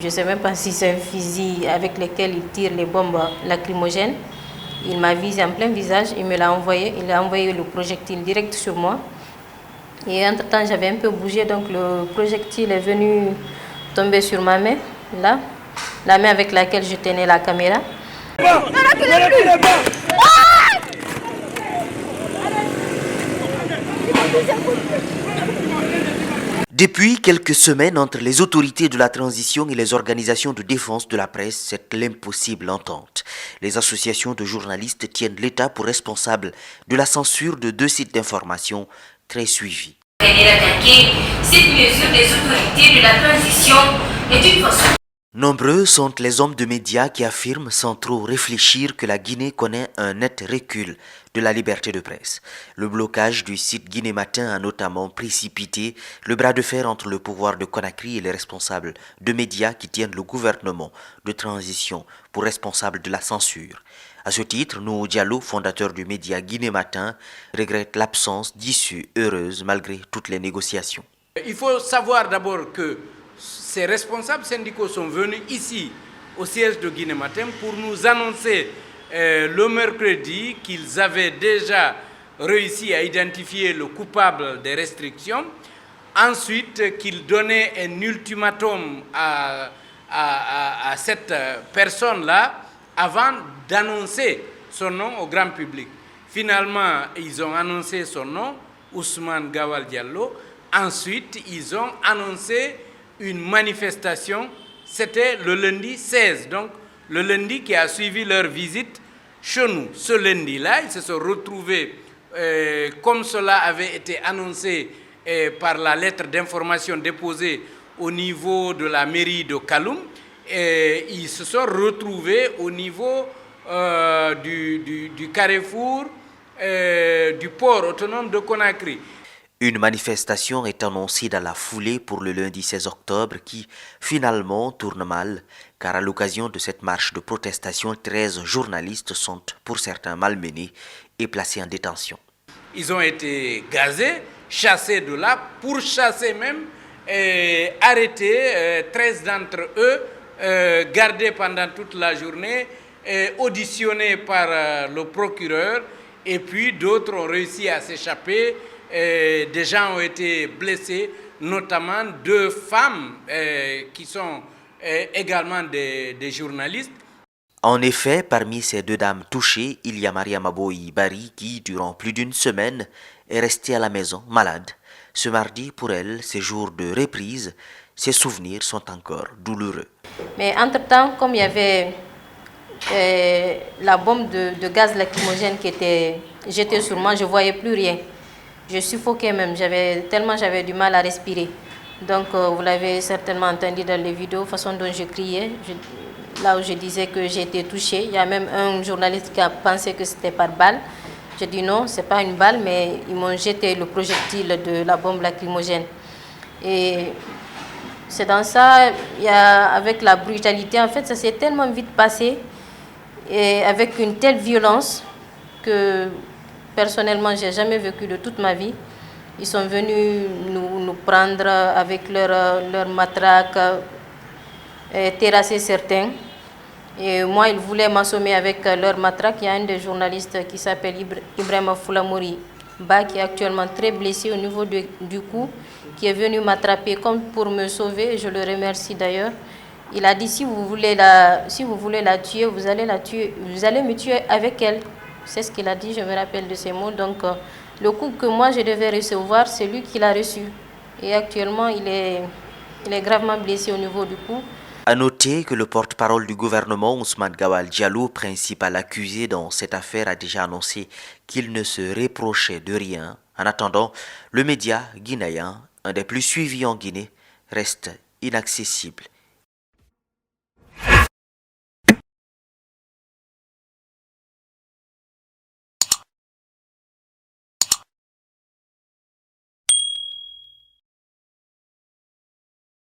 Je ne sais même pas si c'est un fusil avec lequel il tire les bombes lacrymogènes. Il m'a visé en plein visage, il me l'a envoyé, il a envoyé le projectile direct sur moi. Et entre-temps, j'avais un peu bougé, donc le projectile est venu tomber sur ma main, là, la main avec laquelle je tenais la caméra. Depuis quelques semaines, entre les autorités de la transition et les organisations de défense de la presse, c'est l'impossible entente. Les associations de journalistes tiennent l'État pour responsable de la censure de 2 sites d'information très suivis. Cette mesure des autorités de la transition est une façon. Nombreux sont les hommes de médias qui affirment sans trop réfléchir que la Guinée connaît un net recul de la liberté de presse. Le blocage du site Guinée Matin a notamment précipité le bras de fer entre le pouvoir de Conakry et les responsables de médias qui tiennent le gouvernement de transition pour responsable de la censure. À ce titre, Nou Diallo, fondateur du média Guinée Matin, regrette l'absence d'issue heureuse malgré toutes les négociations. Il faut savoir d'abord que ces responsables syndicaux sont venus ici, au siège de Guinée Matin, pour nous annoncer le mercredi qu'ils avaient déjà réussi à identifier le coupable des restrictions. Ensuite, qu'ils donnaient un ultimatum à cette personne-là avant d'annoncer son nom au grand public. Finalement, ils ont annoncé son nom, Ousmane Gawal Diallo. Ensuite, ils ont annoncé une manifestation, c'était le lundi 16, donc le lundi qui a suivi leur visite chez nous. Ce lundi-là, ils se sont retrouvés, comme cela avait été annoncé par la lettre d'information déposée au niveau de la mairie de Kaloum, ils se sont retrouvés au niveau du carrefour du port autonome de Conakry. Une manifestation est annoncée dans la foulée pour le lundi 16 octobre qui, finalement, tourne mal, car à l'occasion de cette marche de protestation, 13 journalistes sont, pour certains, malmenés et placés en détention. Ils ont été gazés, chassés de là, pourchassés même, arrêtés, 13 d'entre eux, gardés pendant toute la journée, auditionnés par le procureur, et puis d'autres ont réussi à s'échapper. Des gens ont été blessés, notamment 2 femmes qui sont également des journalistes. En effet, parmi ces 2 dames touchées, il y a Mariam Aboyi Bari qui, durant plus d'une semaine, est restée à la maison, malade. Ce mardi, pour elle, c'est jour de reprise. Ses souvenirs sont encore douloureux. Mais entre-temps, comme il y avait la bombe de gaz lacrymogène qui était jetée sur moi, je ne voyais plus rien. Je suffoquais même, tellement j'avais du mal à respirer. Donc vous l'avez certainement entendu dans les vidéos, la façon dont je criais, là où je disais que j'ai été touchée. Il y a même un journaliste qui a pensé que c'était par balle. J'ai dit non, ce n'est pas une balle, mais ils m'ont jeté le projectile de la bombe lacrymogène. Et c'est dans ça, avec la brutalité, en fait, ça s'est tellement vite passé, et avec une telle violence que... Personnellement, je n'ai jamais vécu de toute ma vie. Ils sont venus nous prendre avec leur matraque, terrasser certains. Et moi, ils voulaient m'assommer avec leur matraque. Il y a un des journalistes qui s'appelle Ibrahima Foulamori Ba, qui est actuellement très blessé au niveau du cou, qui est venu m'attraper comme pour me sauver. Je le remercie d'ailleurs. Il a dit, si vous voulez la tuer, vous allez me tuer avec elle. C'est ce qu'il a dit, je me rappelle de ces mots. Donc, le coup que moi je devais recevoir, c'est lui qui l'a reçu. Et actuellement, il est gravement blessé au niveau du cou. À noter que le porte-parole du gouvernement, Ousmane Gawal Diallo, principal accusé dans cette affaire, a déjà annoncé qu'il ne se reprochait de rien. En attendant, le média guinéen, un des plus suivis en Guinée, reste inaccessible.